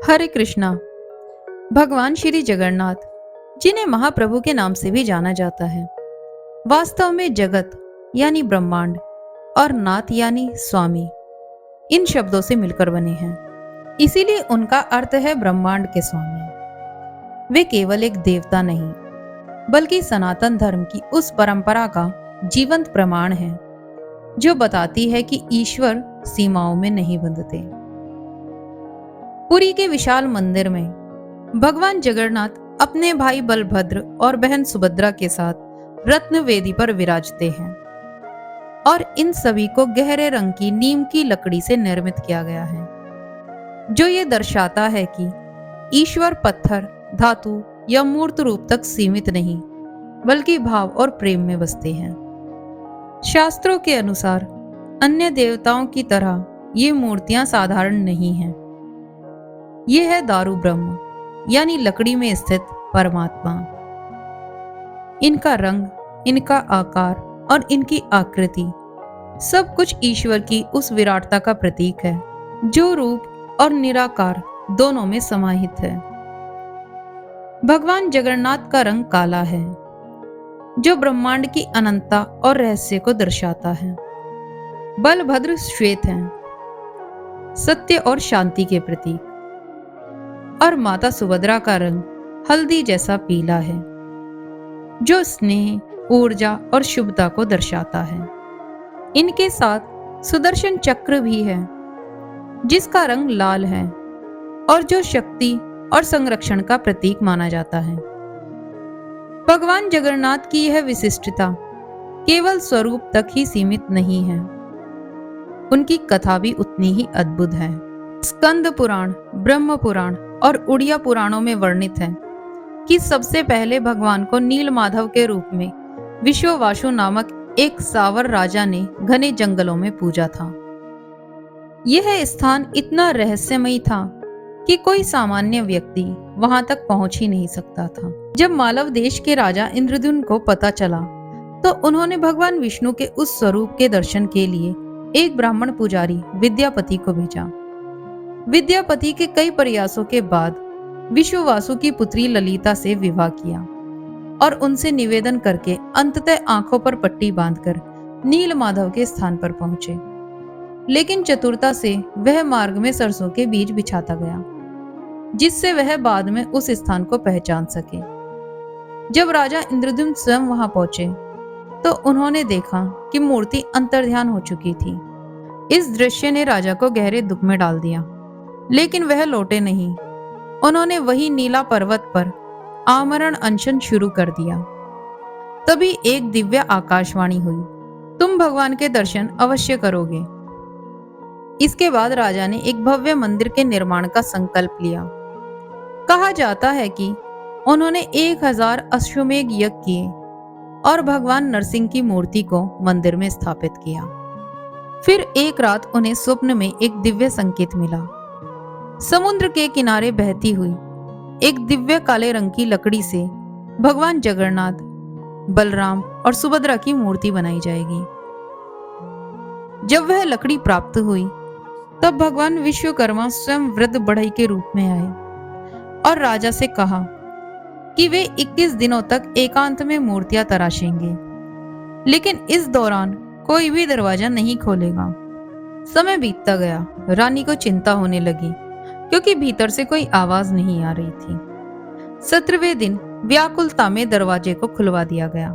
हरे कृष्णा। भगवान श्री जगन्नाथ, जिन्हें महाप्रभु के नाम से भी जाना जाता है, वास्तव में जगत यानी ब्रह्मांड और नाथ यानी स्वामी इन शब्दों से मिलकर बने हैं। इसीलिए उनका अर्थ है ब्रह्मांड के स्वामी। वे केवल एक देवता नहीं, बल्कि सनातन धर्म की उस परंपरा का जीवंत प्रमाण है जो बताती है कि ईश्वर सीमाओं में नहीं बंधते। पुरी के विशाल मंदिर में भगवान जगन्नाथ अपने भाई बलभद्र और बहन सुभद्रा के साथ रत्न वेदी पर विराजते हैं और इन सभी को गहरे रंग की नीम की लकड़ी से निर्मित किया गया है, जो ये दर्शाता है कि ईश्वर पत्थर, धातु या मूर्त रूप तक सीमित नहीं, बल्कि भाव और प्रेम में बसते हैं। शास्त्रों के अनुसार अन्य देवताओं की तरह ये मूर्तियां साधारण नहीं हैं। ये है दारू ब्रह्म यानी लकड़ी में स्थित परमात्मा। इनका रंग, इनका आकार और इनकी आकृति सब कुछ ईश्वर की उस विराटता का प्रतीक है जो रूप और निराकार दोनों में समाहित है। भगवान जगन्नाथ का रंग काला है, जो ब्रह्मांड की अनंतता और रहस्य को दर्शाता है। बलभद्र श्वेत हैं, सत्य और शांति के प्रतीक, और माता सुभद्रा का रंग हल्दी जैसा पीला है, जो स्नेह, ऊर्जा और शुभता को दर्शाता है। इनके साथ सुदर्शन चक्र भी है, जिसका रंग लाल है और जो शक्ति और संरक्षण का प्रतीक माना जाता है। भगवान जगन्नाथ की यह विशिष्टता केवल स्वरूप तक ही सीमित नहीं है, उनकी कथा भी उतनी ही अद्भुत है। स्कंद पुराण, ब्रह्म पुराण और उड़िया पुराणों में वर्णित है कि सबसे पहले भगवान को नील माधव के रूप में विश्ववासु नामक एक सावर राजा ने घने जंगलों में पूजा था। यह स्थान इतना रहस्यमयी था कि कोई सामान्य व्यक्ति वहां तक पहुंच ही नहीं सकता था। जब मालव देश के राजा इंद्रद्युम्न को पता चला, तो उन्होंने भगवान विष्णु के उस स्वरूप के दर्शन के लिए एक ब्राह्मण पुजारी विद्यापति को भेजा। विद्यापति के कई प्रयासों के बाद विश्ववासु की पुत्री ललिता से विवाह किया और उनसे निवेदन करके अंततः आंखों पर पट्टी बांधकर नील माधव के स्थान पर पहुंचे। लेकिन चतुरता से वह मार्ग में सरसों के बीज बिछाता गया, जिससे वह बाद में उस स्थान को पहचान सके। जब राजा इंद्रद्युम्न स्वयं वहां पहुंचे, तो उन्होंने देखा कि मूर्ति अंतर्ध्यान हो चुकी थी। इस दृश्य ने राजा को गहरे दुख में डाल दिया, लेकिन वह लौटे नहीं। उन्होंने वही नीला पर्वत पर आमरण अनशन शुरू कर दिया। तभी एक दिव्य आकाशवाणी हुई, तुम भगवान के दर्शन अवश्य करोगे। इसके बाद राजा ने एक भव्य मंदिर के निर्माण का संकल्प लिया। कहा जाता है कि उन्होंने 1000 अश्वमेघ यज्ञ किए और भगवान नरसिंह की मूर्ति को मंदिर में स्थापित किया। फिर एक रात उन्हें स्वप्न में एक दिव्य संकेत मिला। समुद्र के किनारे बहती हुई एक दिव्य काले रंग की लकड़ी से भगवान जगन्नाथ, बलराम और सुभद्रा की मूर्ति बनाई जाएगी। जब वह लकड़ी प्राप्त हुई, तब भगवान विश्वकर्मा स्वयं वृद्ध बढ़ई के रूप में आए और राजा से कहा कि वे 21 दिनों तक एकांत में मूर्तियां तराशेंगे, लेकिन इस दौरान कोई भी दरवाजा नहीं खोलेगा। समय बीतता गया। रानी को चिंता होने लगी, क्योंकि भीतर से कोई आवाज नहीं आ रही थी। 17वें दिन व्याकुलता में दरवाजे को खुलवा दिया गया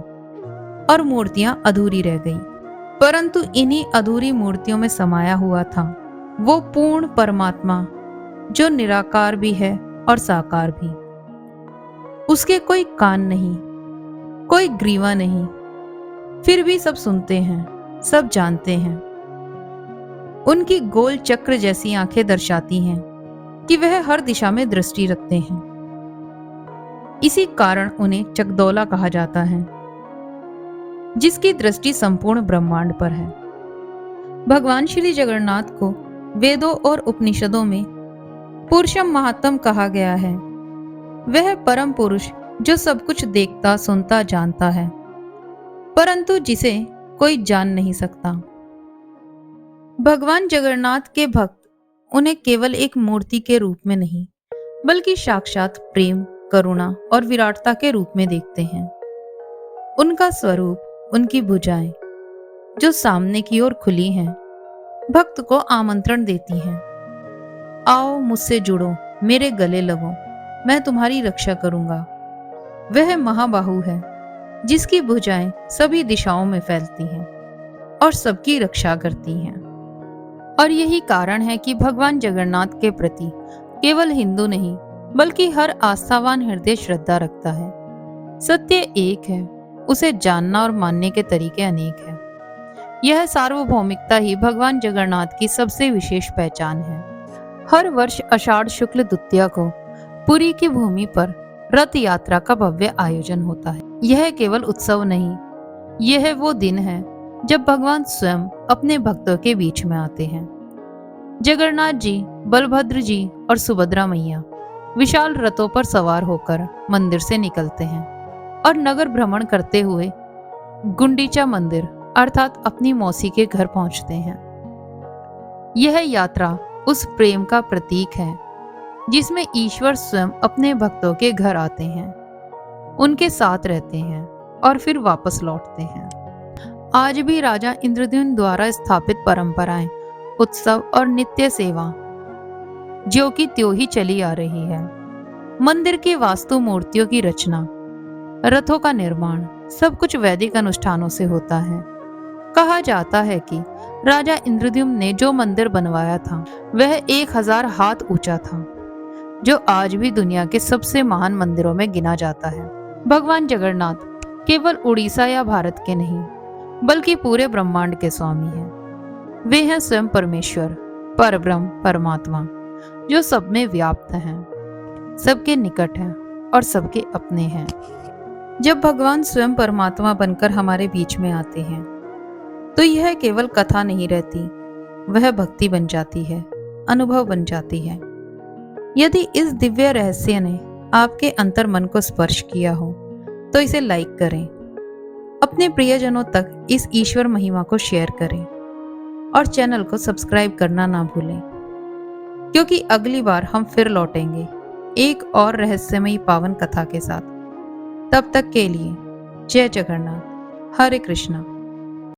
और मूर्तियां अधूरी रह गई। परंतु इन्हीं अधूरी मूर्तियों में समाया हुआ था वो पूर्ण परमात्मा, जो निराकार भी है और साकार भी। उसके कोई कान नहीं, कोई ग्रीवा नहीं, फिर भी सब सुनते हैं, सब जानते हैं। उनकी गोल चक्र जैसी आंखें दर्शाती हैं कि वह हर दिशा में दृष्टि रखते हैं। इसी कारण उन्हें चकदौला कहा जाता है, जिसकी दृष्टि संपूर्ण ब्रह्मांड पर है। भगवान श्री जगन्नाथ को वेदों और उपनिषदों में पुरुषम महात्म कहा गया है। वह परम पुरुष जो सब कुछ देखता, सुनता, जानता है, परंतु जिसे कोई जान नहीं सकता। भगवान जगन्नाथ के भक्त उन्हें केवल एक मूर्ति के रूप में नहीं, बल्कि साक्षात प्रेम, करुणा और विराटता के रूप में देखते हैं। उनका स्वरूप, उनकी भुजाएं जो सामने की ओर खुली हैं, भक्त को आमंत्रण देती हैं। आओ मुझसे जुड़ो, मेरे गले लगो, मैं तुम्हारी रक्षा करूंगा। वह महाबाहु है जिसकी भुजाएं सभी दिशाओं में फैलती हैं और सबकी रक्षा करती हैं। और यही कारण है कि भगवान जगन्नाथ के प्रति केवल हिंदू नहीं बल्कि हर आस्थावान हृदय श्रद्धा रखता है। सत्य एक है, उसे जानना और मानने के तरीके अनेक हैं। यह सार्वभौमिकता ही भगवान जगन्नाथ की सबसे विशेष पहचान है। हर वर्ष आषाढ़ शुक्ल द्वितीया को पुरी की भूमि पर रथ यात्रा का भव्य आयोजन होता है। यह केवल उत्सव नहीं, यह वो दिन है जब भगवान स्वयं अपने भक्तों के बीच में आते हैं। जगन्नाथ जी, बलभद्र जी और सुभद्रा मैया विशाल रथों पर सवार होकर मंदिर से निकलते हैं और नगर भ्रमण करते हुए गुंडीचा मंदिर अर्थात अपनी मौसी के घर पहुंचते हैं। यह यात्रा उस प्रेम का प्रतीक है जिसमें ईश्वर स्वयं अपने भक्तों के घर आते हैं, उनके साथ रहते हैं और फिर वापस लौटते हैं। आज भी राजा इंद्रद्युम्न द्वारा स्थापित परंपराएं, उत्सव और नित्य सेवा ज्यों की त्यों ही चली आ रही है। मंदिर की वास्तु मूर्तियों की रचना, रथों का निर्माण, सब कुछ वैदिक अनुष्ठानों से होता है। कहा जाता है कि राजा इंद्रद्युम्न ने जो मंदिर बनवाया था वह 1000 हाथ ऊंचा था, जो आज भी दुनिया के सबसे महान मंदिरों में गिना जाता है। भगवान जगन्नाथ केवल उड़ीसा या भारत के नहीं बल्कि पूरे ब्रह्मांड के स्वामी हैं। वे हैं स्वयं परमेश्वर, परब्रह्म, परमात्मा, जो सब में व्याप्त हैं, सबके निकट हैं और सबके अपने हैं। जब भगवान स्वयं परमात्मा बनकर हमारे बीच में आते हैं तो यह केवल कथा नहीं रहती, वह भक्ति बन जाती है, अनुभव बन जाती है। यदि इस दिव्य रहस्य ने आपके अंतर मन को स्पर्श किया हो तो इसे लाइक करें, अपने प्रियजनों तक इस ईश्वर महिमा को शेयर करें और चैनल को सब्सक्राइब करना ना भूलें, क्योंकि अगली बार हम फिर लौटेंगे एक और रहस्यमयी पावन कथा के साथ। तब तक के लिए जय जगन्नाथ, हरे कृष्णा।